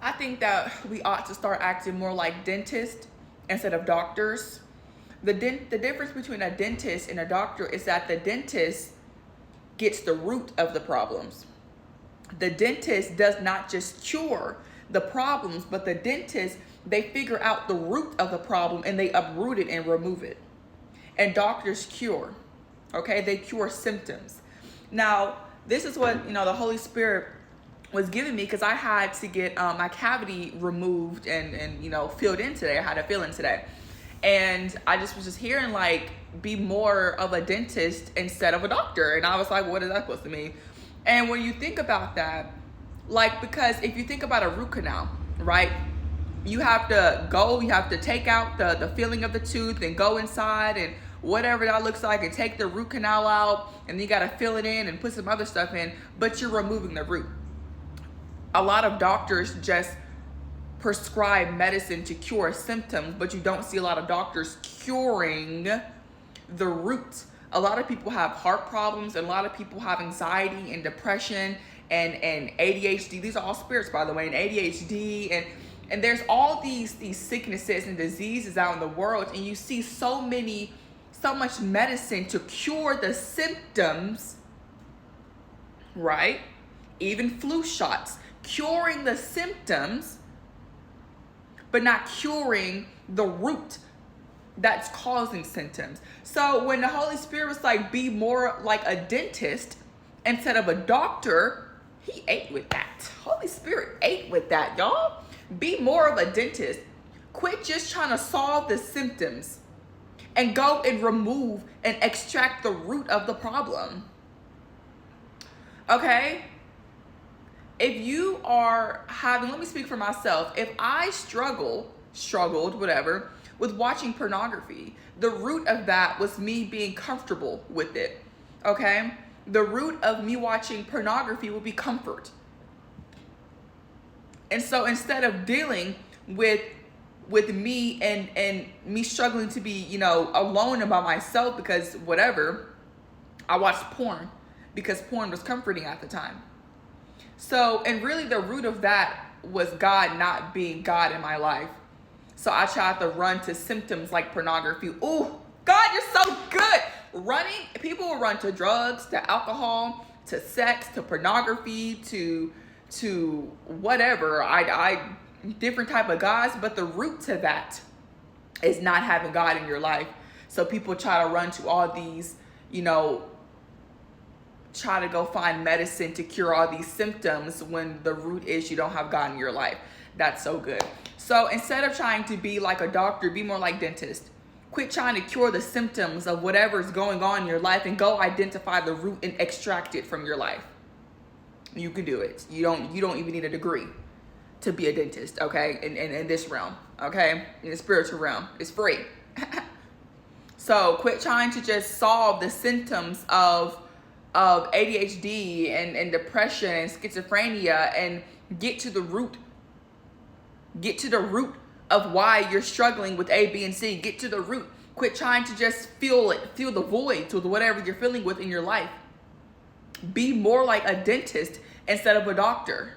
I think that we ought to start acting more like dentists instead of doctors. The difference between a dentist and a doctor is that the dentist gets the root of the problems. The dentist does not just cure the problems, but the dentist, they figure out the root of the problem and they uproot it and remove it. And doctors cure, okay? They cure symptoms. Now, this is what, the Holy Spirit was giving me, because I had to get my cavity removed and filled in today. I had a fill-in today. And I was just hearing like, be more of a dentist instead of a doctor. And I was like, what is that supposed to mean? And when you think about that, like, because if you think about a root canal, right? You have to take out the filling of the tooth and go inside and whatever that looks like and take the root canal out, and then you got to fill it in and put some other stuff in, but you're removing the root. A lot of doctors just prescribe medicine to cure symptoms, but you don't see a lot of doctors curing the root. A lot of people have heart problems, and a lot of people have anxiety and depression and ADHD. These are all spirits, by the way, and ADHD, and there's all these sicknesses and diseases out in the world, and you see so much medicine to cure the symptoms, right? Even flu shots, curing the symptoms, but not curing the root that's causing symptoms. So when the Holy Spirit was like, be more like a dentist instead of a doctor, he ate with that. Holy Spirit ate with that, y'all. Be more of a dentist. Quit just trying to solve the symptoms and go and remove and extract the root of the problem. Okay? If you are having, let me speak for myself. If I struggled, whatever, with watching pornography, the root of that was me being comfortable with it. Okay? The root of me watching pornography will be comfort. And so instead of dealing with me and me struggling to be, alone by myself because whatever, I watched porn because porn was comforting at the time. So, and really the root of that was God not being God in my life. So I tried to run to symptoms like pornography. Oh, God, you're so good. People will run to drugs, to alcohol, to sex, to pornography, to whatever. Different type of gods, but the root to that is not having God in your life. So people try to run to all these, try to go find medicine to cure all these symptoms when the root is you don't have God in your life. That's so good. So instead of trying to be like a doctor, be more like dentist. Quit trying to cure the symptoms of whatever's going on in your life and go identify the root and extract it from your life. You can do it. You don't even need a degree to be a dentist, okay? In this realm, okay? In the spiritual realm. It's free. So quit trying to just solve the symptoms of ADHD and depression and schizophrenia and get to the root. Get to the root of why you're struggling with A, B, and C. Get to the root. Quit trying to just feel the void to whatever you're feeling with in your life. Be more like a dentist instead of a doctor.